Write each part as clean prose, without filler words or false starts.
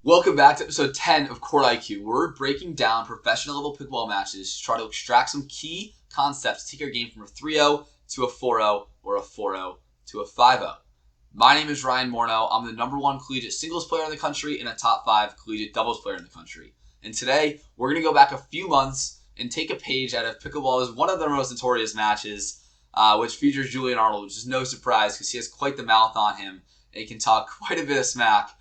Welcome back to episode 10 of Court IQ. We're breaking down professional level pickleball matches to try to extract some key concepts to take our game from a 3-0 to a 4-0 or a 4-0 to a 5-0. My name is Ryan Morneau. I'm the #1 collegiate singles player in the country and a top 5 collegiate doubles player in the country. And today, we're going to go back a few months and take a page out of pickleball as one of their most notorious matches, which features Julian Arnold, which is no surprise because he has quite the mouth on him and he can talk quite a bit of smack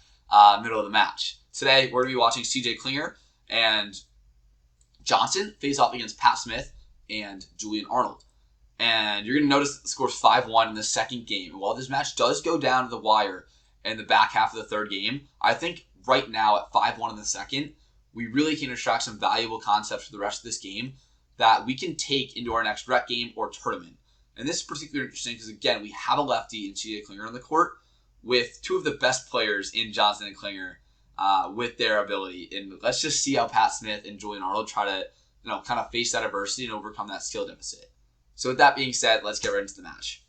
middle of the match. Today, we're going to be watching CJ Klinger and Johnson face off against Pat Smith and Julian Arnold. And you're going to notice that the score's 5-1 in the second game. And while this match does go down to the wire in the back half of the third game, I think right now at 5-1 in the second, we really can extract some valuable concepts for the rest of this game that we can take into our next rec game or tournament. And this is particularly interesting because, again, we have a lefty in CJ Klinger on the court with two of the best players in Johnson and Klinger with their ability. And let's just see how Pat Smith and Julian Arnold try to, kind of face that adversity and overcome that skill deficit. So with that being said, let's get right into the match.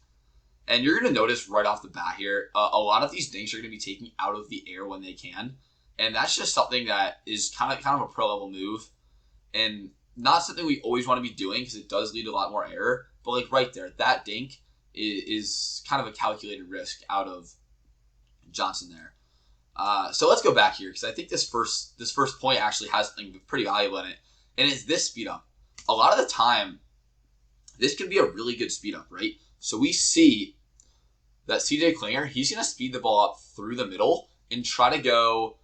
And you're going to notice right off the bat here, a lot of these dinks are going to be taking out of the air when they can. And that's just something that is kind of a pro-level move. And not something we always want to be doing because it does lead to a lot more error. But like right there, that dink is kind of a calculated risk out of Johnson there. So let's go back here because I think this first point actually has something pretty valuable in it. And it's this speed up. A lot of the time, this can be a really good speed up, right? So we see that CJ Klinger, he's going to speed the ball up through the middle and try to go,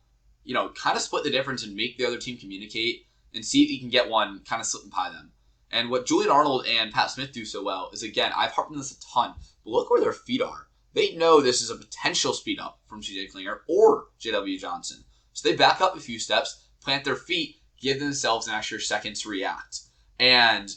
kind of split the difference and make the other team communicate and see if he can get one kind of slipping by them. And what Julian Arnold and Pat Smith do so well is, again, I've harped on this a ton, but look where their feet are. They know this is a potential speed up from CJ Klinger or JW Johnson. So they back up a few steps, plant their feet, give themselves an extra second to react. And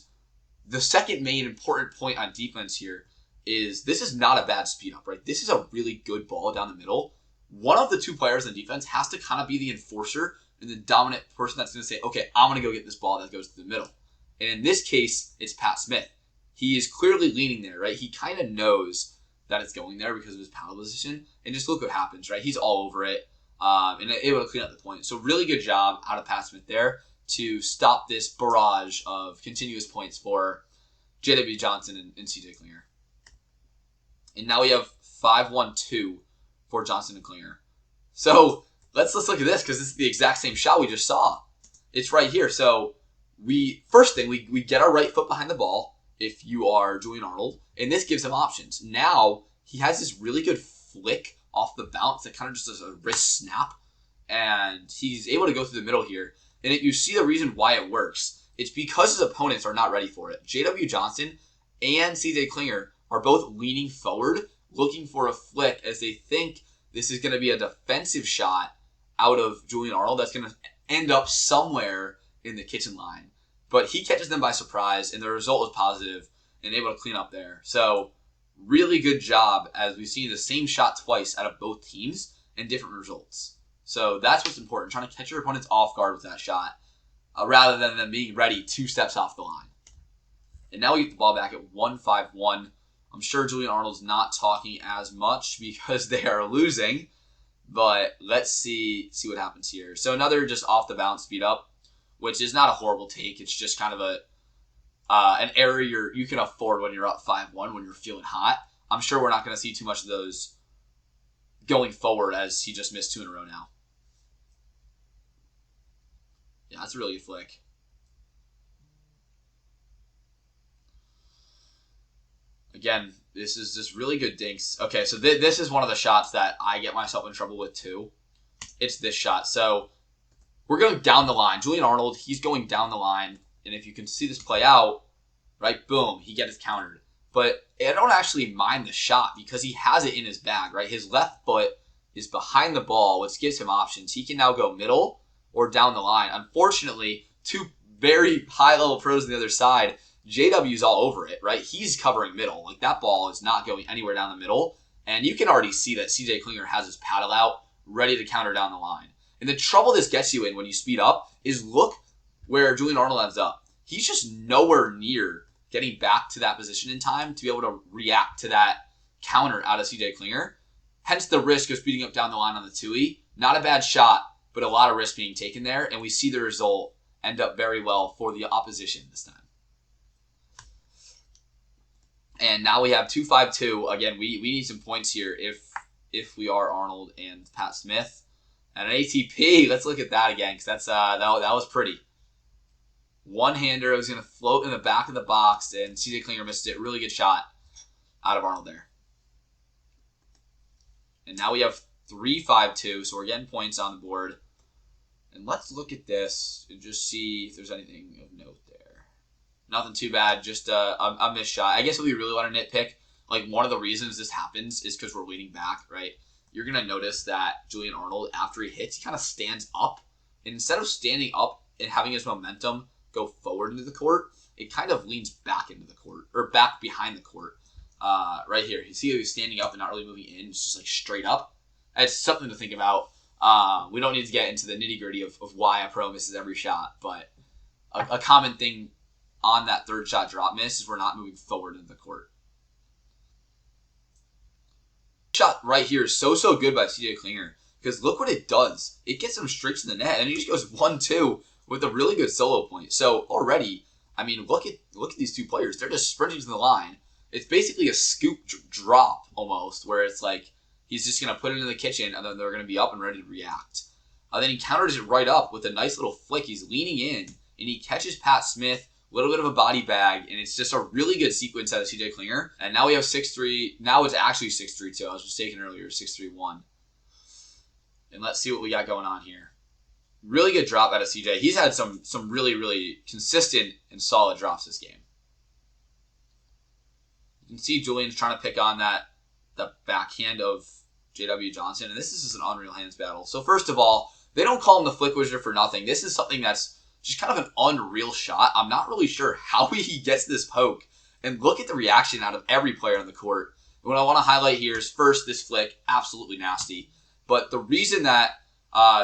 the second main important point on defense here is this is not a bad speed up, right? This is a really good ball down the middle. One of the two players on defense has to kind of be the enforcer and the dominant person that's going to say, okay, I'm going to go get this ball that goes to the middle. And in this case, it's Pat Smith. He is clearly leaning there, right? He kind of knows that it's going there because of his paddle position. And just look what happens, right? He's all over it and able to clean up the point. So really good job out of Pat Smith there to stop this barrage of continuous points for JW Johnson and CJ Klinger. And now we have 5-1-2 for Johnson and Klinger. So let's look at this because this is the exact same shot we just saw. It's right here. So we get our right foot behind the ball if you are Julian Arnold, and this gives him options. Now he has this really good flick off the bounce that kind of just does a wrist snap, and he's able to go through the middle here. And if you see the reason why it works, it's because his opponents are not ready for it. JW Johnson and CJ Klinger are both leaning forward, looking for a flick as they think this is going to be a defensive shot out of Julian Arnold that's going to end up somewhere in the kitchen line. But he catches them by surprise, and the result was positive and able to clean up there. So really good job as we've seen the same shot twice out of both teams and different results. So that's what's important, trying to catch your opponents off guard with that shot rather than them being ready 2 steps off the line. And now we get the ball back at 1-5-1. I'm sure Julian Arnold's not talking as much because they are losing, but let's see what happens here. So another just off the bounce speed up, which is not a horrible take. It's just kind of an error you can afford when you're up 5-1, when you're feeling hot. I'm sure we're not going to see too much of those going forward as he just missed 2 in a row now. Yeah, that's a really good flick. Again, this is just really good dinks. Okay, so this is one of the shots that I get myself in trouble with too. It's this shot. So we're going down the line. Julian Arnold, he's going down the line. And if you can see this play out, right, boom, he gets countered. But I don't actually mind the shot because he has it in his bag, right? His left foot is behind the ball, which gives him options. He can now go middle or down the line. Unfortunately, 2 very high-level pros on the other side, JW's all over it, right? He's covering middle. Like, that ball is not going anywhere down the middle. And you can already see that CJ Klinger has his paddle out, ready to counter down the line. And the trouble this gets you in when you speed up is look where Julian Arnold ends up. He's just nowhere near getting back to that position in time to be able to react to that counter out of CJ Klinger. Hence the risk of speeding up down the line on the 2E. Not a bad shot but a lot of risk being taken there, and we see the result end up very well for the opposition this time. And now we have 2-5-2. Again, we need some points here if we are Arnold and Pat Smith. And an ATP, let's look at that again, because that was pretty. One-hander was going to float in the back of the box, and CJ Klinger missed it. Really good shot out of Arnold there. And now we have 3-5-2, so we're getting points on the board. And let's look at this and just see if there's anything of note there. Nothing too bad, just a missed shot. I guess if we really want to nitpick, like one of the reasons this happens is because we're leaning back, right? You're going to notice that Julian Arnold, after he hits, he kind of stands up. And instead of standing up and having his momentum go forward into the court, it kind of leans back into the court, or back behind the court. Right here. You see he's standing up and not really moving in. It's just like straight up. It's something to think about. We don't need to get into the nitty-gritty of why a pro misses every shot, but a common thing on that third shot drop miss is we're not moving forward into the court. Shot right here is so good by CJ Klinger, because look what it does. It gets him straight to the net, and he just goes 1-2 with a really good solo point. So already, I mean, look at these two players. They're just sprinting to the line. It's basically a scoop drop almost, where it's like he's just going to put it in the kitchen, and then they're going to be up and ready to react. Then he counters it right up with a nice little flick. He's leaning in, and he catches Pat Smith. A little bit of a body bag, and it's just a really good sequence out of CJ Klinger. And now we have 6-3. Now it's actually 6-3-2. I was mistaken earlier, 6-3-1. And let's see what we got going on here. Really good drop out of CJ. He's had some really, really consistent and solid drops this game. You can see Julian's trying to pick on the backhand of JW Johnson, and this is just an unreal hands battle. So first of all, they don't call him the Flick Wizard for nothing. This is something that's just kind of an unreal shot. I'm not really sure how he gets this poke. And look at the reaction out of every player on the court. And what I want to highlight here is first, this flick, absolutely nasty. But the reason that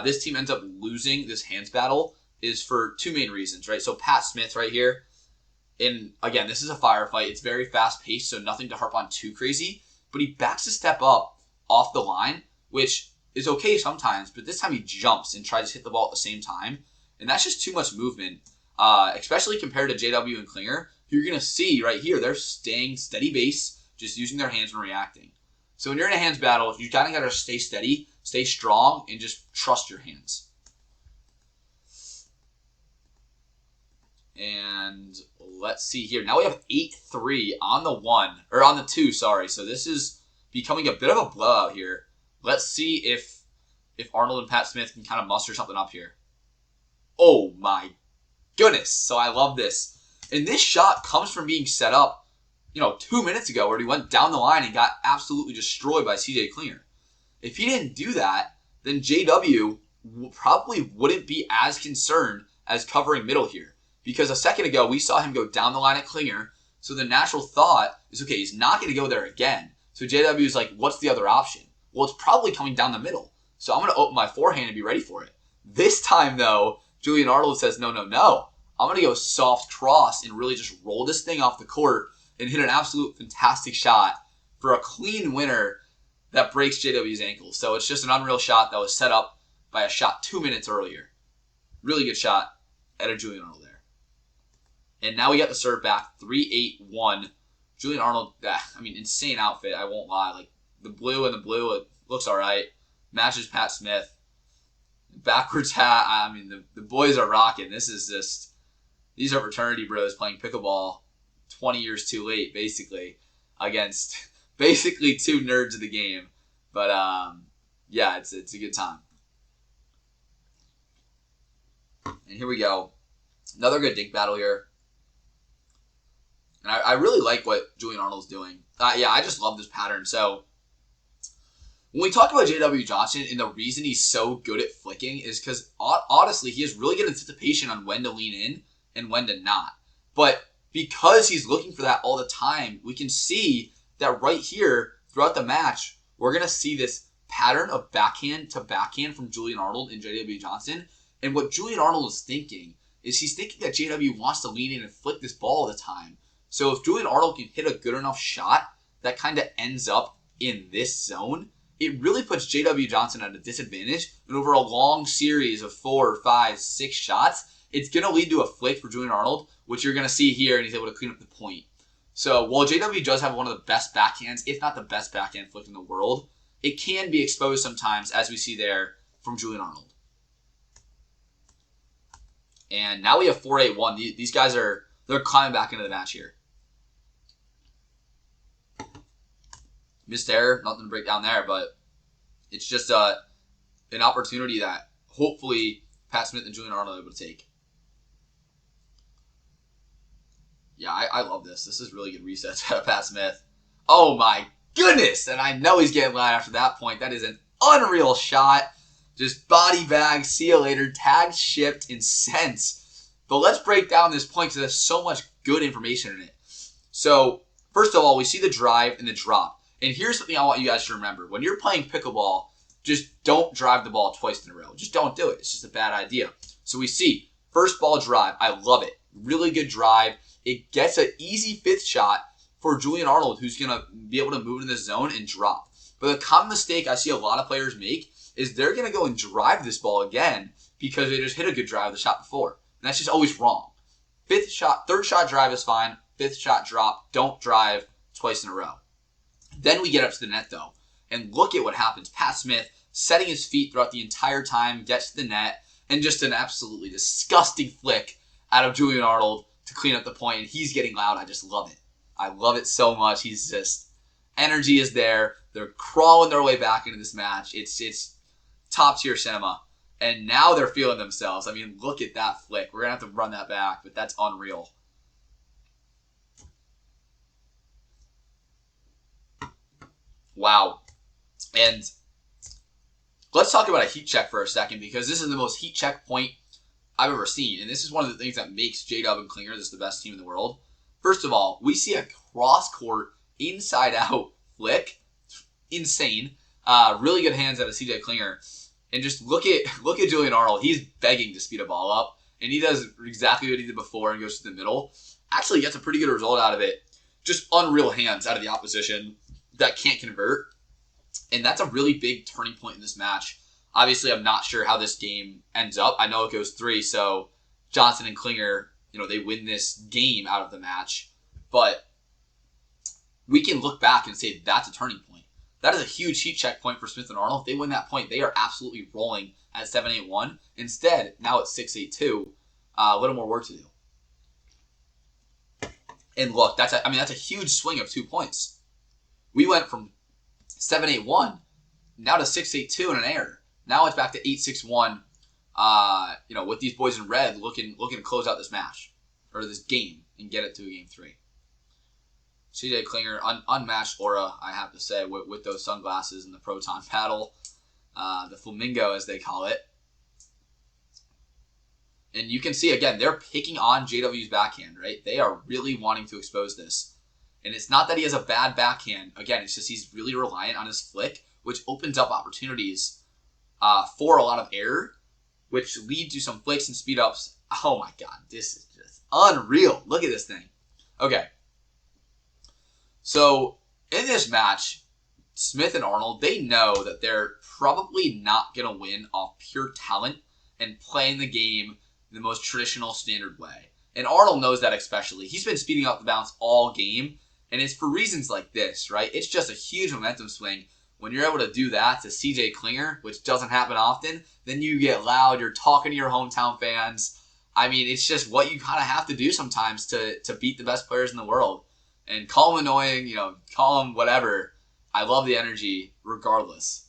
this team ends up losing this hands battle is for two main reasons, right? So Pat Smith right here, and again, this is a firefight. It's very fast-paced, so nothing to harp on too crazy. But he backs a step up off the line, which is okay sometimes, but this time he jumps and tries to hit the ball at the same time. And that's just too much movement, especially compared to JW and Klinger, who you're going to see right here. They're staying steady base, just using their hands when reacting. So when you're in a hands battle, you kind of got to stay steady, stay strong, and just trust your hands. And let's see here. Now we have 8-3 on the 2, sorry. So this is becoming a bit of a blowout here. Let's see if Arnold and Pat Smith can kind of muster something up here. Oh my goodness. So I love this. And this shot comes from being set up, 2 minutes ago, where he went down the line and got absolutely destroyed by CJ Klinger. If he didn't do that, then JW probably wouldn't be as concerned as covering middle here. Because a second ago, we saw him go down the line at Klinger. So the natural thought is, okay, he's not going to go there again. So JW is like, what's the other option? Well, it's probably coming down the middle. So I'm going to open my forehand and be ready for it. This time, though, Julian Arnold says, no. I'm going to go soft cross and really just roll this thing off the court and hit an absolute fantastic shot for a clean winner that breaks JW's ankles. So it's just an unreal shot that was set up by a shot 2 minutes earlier. Really good shot out of Julian Arnold there. And now we got the serve back, 3-8-1. Julian Arnold, insane outfit, I won't lie. Like, the blue, it looks all right. Matches Pat Smith. Backwards hat, the boys are rocking. These are fraternity bros playing pickleball 20 years too late, basically, against basically two nerds of the game. But, yeah, it's a good time. And here we go. Another good dink battle here. And I really like what Julian Arnold's doing. I just love this pattern. So, when we talk about JW Johnson, and the reason he's so good at flicking is because, honestly, he has really good anticipation on when to lean in and when to not. But because he's looking for that all the time, we can see that right here, throughout the match, we're going to see this pattern of backhand to backhand from Julian Arnold and JW Johnson. And what Julian Arnold is thinking is he's thinking that JW wants to lean in and flick this ball all the time. So if Julian Arnold can hit a good enough shot that kind of ends up in this zone, it really puts JW Johnson at a disadvantage. And over a long series of 4, 5, 6 shots, it's going to lead to a flick for Julian Arnold, which you're going to see here, and he's able to clean up the point. So while JW does have one of the best backhands, if not the best backhand flick in the world, it can be exposed sometimes, as we see there from Julian Arnold. And now we have 4-8-1. These guys they're climbing back into the match here. Missed error, nothing to break down there, but it's just an opportunity that hopefully Pat Smith and Julian Arnold are able to take. Yeah, I love this. This is really good resets out of Pat Smith. Oh my goodness! And I know he's getting loud after that point. That is an unreal shot. Just body bag, see you later, tag shipped in cents. But let's break down this point because there's so much good information in it. So, first of all, we see the drive and the drop. And here's something I want you guys to remember. When you're playing pickleball, just don't drive the ball twice in a row. Just don't do it. It's just a bad idea. So we see first ball drive. I love it. Really good drive. It gets an easy fifth shot for Julian Arnold, who's going to be able to move in the zone and drop. But the common mistake I see a lot of players make is they're going to go and drive this ball again because they just hit a good drive the shot before. And that's just always wrong. Third shot drive is fine. Fifth shot drop. Don't drive twice in a row. Then we get up to the net, though. And look at what happens. Pat Smith setting his feet throughout the entire time, gets to the net, and just an absolutely disgusting flick out of Julian Arnold to clean up the point. And he's getting loud. I just love it. I love it so much. He's just, energy is there. They're crawling their way back into this match. It's top tier cinema. And now they're feeling themselves. I mean, look at that flick. We're going to have to run that back, but that's unreal. Wow. And let's talk about a heat check for a second, because this is the most heat check point I've ever seen. And this is one of the things that makes JW and Klinger this the best team in the world. First of all, we see a cross-court, inside-out flick. Insane. Really good hands out of CJ Klinger. And just look at Julian Arnold. He's begging to speed a ball up. And he does exactly what he did before and goes to the middle. Actually gets a pretty good result out of it. Just unreal hands out of the opposition that can't convert. And that's a really big turning point in this match. Obviously, I'm not sure how this game ends up. I know it goes 3, so Johnson and Klinger, they win this game out of the match. But we can look back and say that's a turning point. That is a huge heat check point for Smith and Arnold. If they win that point, they are absolutely rolling at 7-8-1. Instead, now it's 6-8-2. A little more work to do. And look, that's a huge swing of 2 points. We went from 7-8-1 now to 6-8-2 and an error. Now it's back to 8-6-1. With these boys in red looking to close out this match or this game and get it to a game 3. CJ Klinger, unmatched aura, I have to say, with those sunglasses and the proton paddle, the flamingo as they call it. And you can see, again, they're picking on JW's backhand, right? They are really wanting to expose this. And it's not that he has a bad backhand. Again, it's just he's really reliant on his flick, which opens up opportunities for a lot of error, which lead to some flicks and speed ups. Oh my God, this is just unreal. Look at this thing. Okay. So, in this match, Smith and Arnold, they know that they're probably not going to win off pure talent and playing the game the most traditional standard way. And Arnold knows that especially. He's been speeding up the bounce all game, and it's for reasons like this, right? It's just a huge momentum swing. When you're able to do that to CJ Klinger, which doesn't happen often, then you get loud, you're talking to your hometown fans. I mean, it's just what you kind of have to do sometimes to beat the best players in the world. And call them annoying, call them whatever. I love the energy regardless.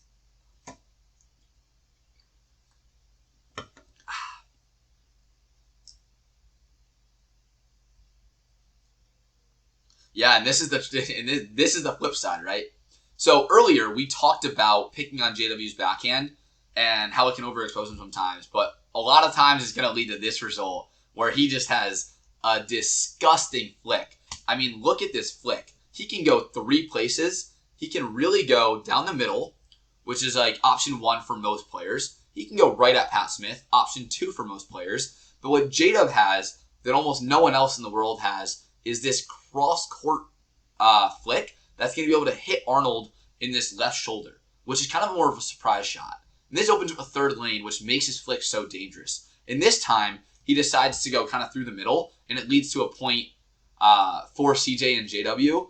Yeah, and this is the flip side, right? So earlier we talked about picking on JW's backhand and how it can overexpose him sometimes, but a lot of times it's going to lead to this result where he just has a disgusting flick. I mean, look at this flick. He can go 3 places. He can really go down the middle, which is like option 1 for most players. He can go right at Pat Smith, option 2 for most players. But what JW has that almost no one else in the world has is this cross-court flick that's going to be able to hit Arnold in this left shoulder. which is kind of more of a surprise shot. And this opens up a third lane, which makes his flick so dangerous. And this time, he decides to go kind of through the middle, and it leads to a point for CJ and JW.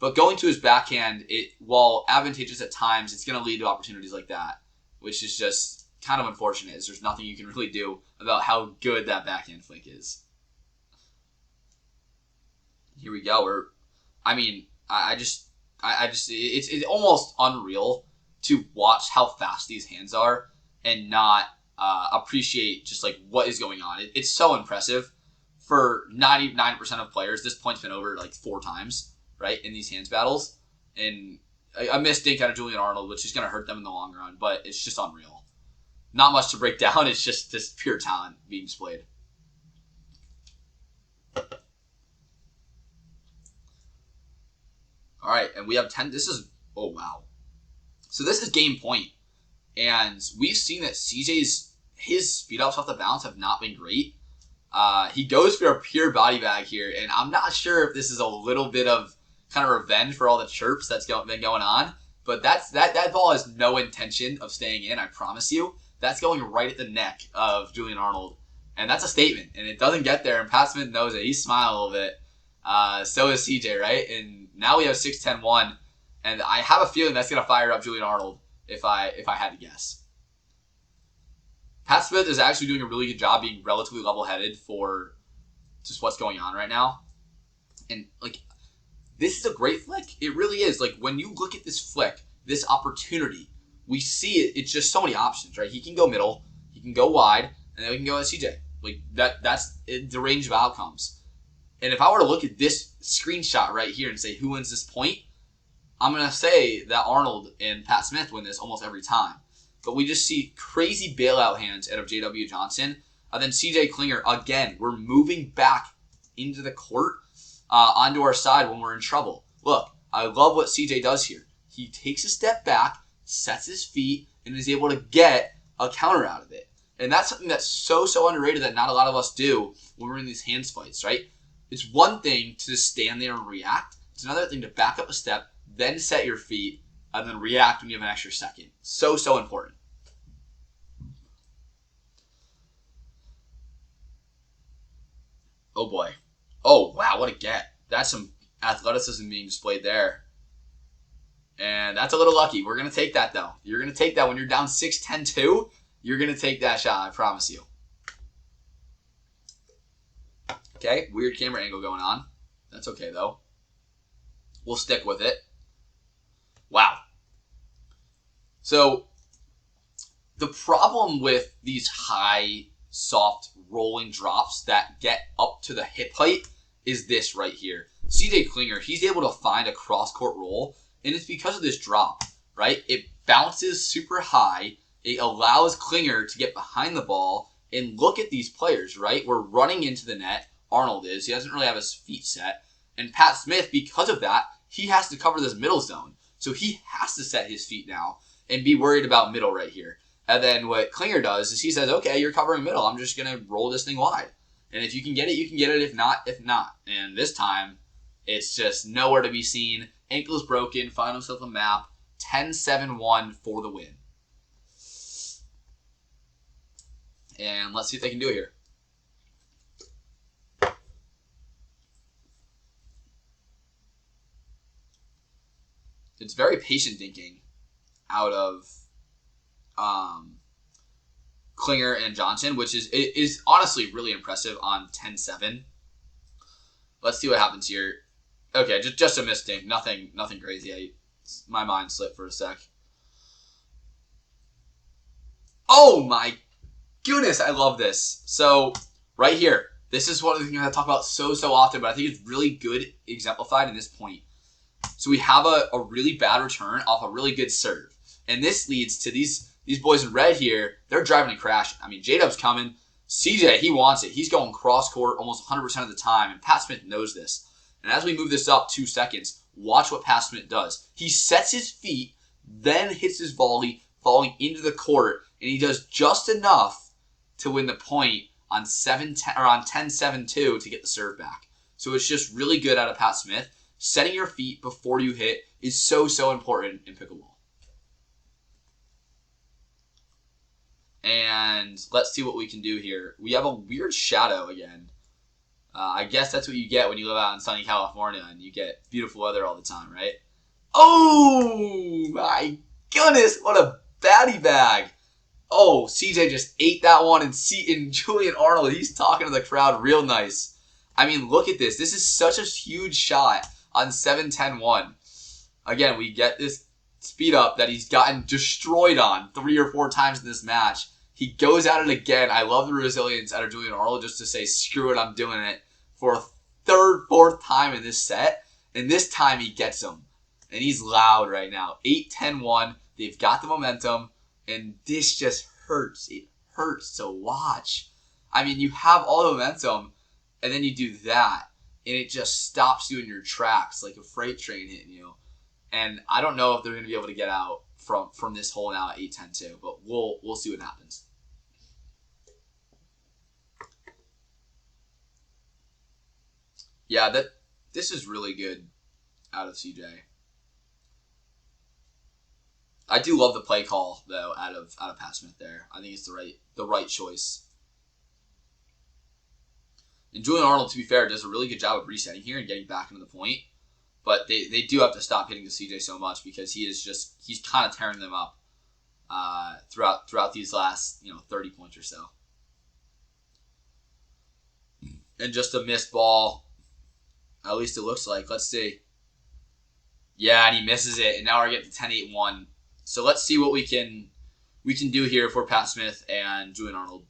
But going to his backhand, while advantageous at times, it's going to lead to opportunities like that, which is just kind of unfortunate, as there's nothing you can really do about how good that backhand flick is. Here we go. It's almost unreal to watch how fast these hands are and not appreciate just like what is going on. It's so impressive. For 99% of players, this point's been over like 4 times, right, in these hands battles. And a missed dink out of Julian Arnold, which is going to hurt them in the long run, but it's just unreal. Not much to break down. It's just this pure talent being displayed. All right, and we have 10. Oh, wow. So this is game point. And we've seen that his speed ups off the bounce have not been great. He goes for a pure body bag here, and I'm not sure if this is a little bit of kind of revenge for all the chirps that's been going on. But that ball has no intention of staying in, I promise you. That's going right at the neck of Julian Arnold. And that's a statement, and it doesn't get there, and Pat Smith knows it. He's smiling a little bit. So is CJ, right? And now we have 6-10-1, and I have a feeling that's going to fire up Julian Arnold if I had to guess. Pat Smith is actually doing a really good job being relatively level-headed for just what's going on right now. And, like, this is a great flick. It really is. Like, when you look at this flick, this opportunity, we see it. It's just so many options, right? He can go middle, he can go wide, and then we can go at CJ. Like, that's the range of outcomes. And if I were to look at this screenshot right here and say who wins this point, I'm going to say that Arnold and Pat Smith win this almost every time. But we just see crazy bailout hands out of JW Johnson. And then CJ Klinger, again, we're moving back into the court onto our side when we're in trouble. Look, I love what CJ does here. He takes a step back, sets his feet, and is able to get a counter out of it. And that's something that's so underrated that not a lot of us do when we're in these hands fights, right? It's one thing to just stand there and react. It's another thing to back up a step, then set your feet, and then react when you have an extra second. So important. Oh boy. Oh wow, what a get. That's some athleticism being displayed there. And that's a little lucky. We're going to take that though. You're going to take that when you're down 6-10-2. You're going to take that shot, I promise you. Okay, weird camera angle going on. That's okay though. We'll stick with it. Wow. So, the problem with these high, soft, rolling drops that get up to the hip height is this right here. CJ Klinger, he's able to find a cross-court roll, and it's because of this drop, right? It bounces super high. It allows Klinger to get behind the ball, and look at these players, right? We're running into the net. Arnold is. He doesn't really have his feet set. And Pat Smith, because of that, he has to cover this middle zone. So he has to set his feet now and be worried about middle right here. And then what Klinger does is he says, okay, you're covering middle. I'm just going to roll this thing wide. And if you can get it, you can get it. If not, if not. And this time, it's just nowhere to be seen. Ankle is broken. Find himself a map. 10-7-1 for the win. And let's see if they can do it here. It's very patient dinking out of Klinger and Johnson, which is honestly really impressive on 10-7. Let's see what happens here. Okay, just a missed dink. Nothing crazy. My mind slipped for a sec. Oh my goodness, I love this. So, right here. This is one of the things I talk about so often, but I think it's really good exemplified in this point. So we have a really bad return off a really good serve. And this leads to these boys in red here. They're driving and crashing. I mean, J-Dub's coming. CJ, he wants it. He's going cross-court almost 100% of the time. And Pat Smith knows this. And as we move this up 2 seconds, watch what Pat Smith does. He sets his feet, then hits his volley, falling into the court. And he does just enough to win the point on 10-7-2 to get the serve back. So it's just really good out of Pat Smith. Setting your feet before you hit is so important in pickleball. And let's see what we can do here. We have a weird shadow again. I guess that's what you get when you live out in sunny California and you get beautiful weather all the time, right? Oh, my goodness. What a baddie bag. Oh, CJ just ate that one. And Julian Arnold, he's talking to the crowd real nice. I mean, look at this. This is such a huge shot on 7-10-1. Again, we get this speed up that he's gotten destroyed on 3 or 4 times in this match. He goes at it again. I love the resilience out of Julian Arnold just to say, screw it, I'm doing it for a 3rd, 4th time in this set. And this time he gets him. And he's loud right now. 8-10-1. They've got the momentum. And this just hurts. It hurts to watch. I mean, you have all the momentum, and then you do that, and it just stops you in your tracks like a freight train hitting you. And I don't know if they're going to be able to get out from this hole now at 8-10-2, but we'll see what happens. Yeah, this is really good out of CJ. I do love the play call though out of Pat Smith there. I think it's the right choice. And Julian Arnold, to be fair, does a really good job of resetting here and getting back into the point. But they do have to stop hitting to CJ so much because he's kind of tearing them up throughout these last 30 points or so. And just a missed ball. At least it looks like. Let's see. Yeah, and he misses it, and now we're getting to 10-8-1. So let's see what we can do here for Pat Smith and Julian Arnold.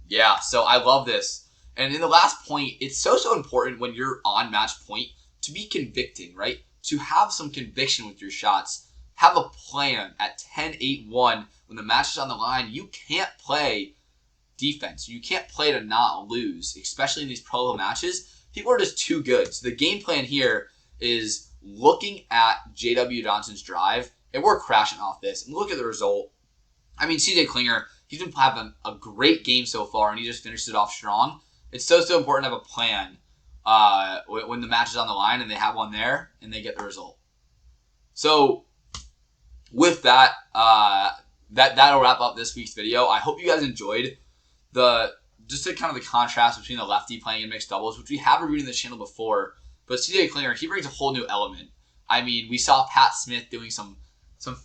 Yeah, so I love this. And in the last point, it's so important when you're on match point to be convicting, right? To have some conviction with your shots. Have a plan at 10-8-1 when the match is on the line. You can't play defense. You can't play to not lose, especially in these pro matches. People are just too good. So the game plan here is looking at JW Johnson's drive, and we're crashing off this. And look at the result. I mean, CJ Klinger, he's been having a great game so far, and he just finished it off strong. It's so important to have a plan when the match is on the line, and they have one there, and they get the result. So with that, that'll wrap up this week's video. I hope you guys enjoyed the contrast between the lefty playing in mixed doubles, which we have reviewed in the channel before. But CJ Klinger, he brings a whole new element. I mean, we saw Pat Smith doing some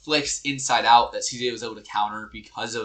flicks inside out that CJ was able to counter because he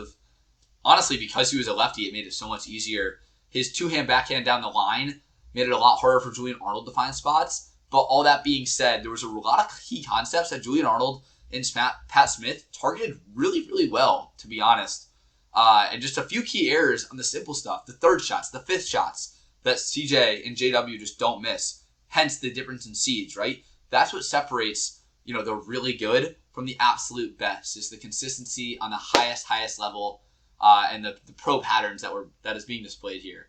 was a lefty. It made it so much easier. His two-hand backhand down the line made it a lot harder for Julian Arnold to find spots. But all that being said, there was a lot of key concepts that Julian Arnold and Pat Smith targeted really, really well, to be honest. And just a few key errors on the simple stuff, the 3rd shots, the 5th shots that CJ and JW just don't miss. Hence the difference in seeds, right? That's what separates, the really good from the absolute best, is the consistency on the highest level and the pro patterns that is being displayed here.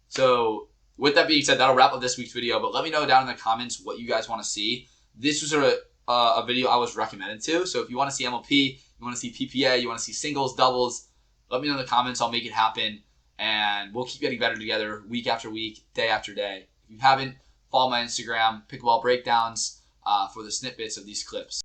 So with that being said, that'll wrap up this week's video, but let me know down in the comments what you guys want to see. This was a video I was recommended to, so if you want to see MLP, you want to see PPA, you want to see singles, doubles, let me know in the comments. I'll make it happen, and we'll keep getting better together week after week, day after day. If you haven't, follow my Instagram, Pickleball Breakdowns, for the snippets of these clips.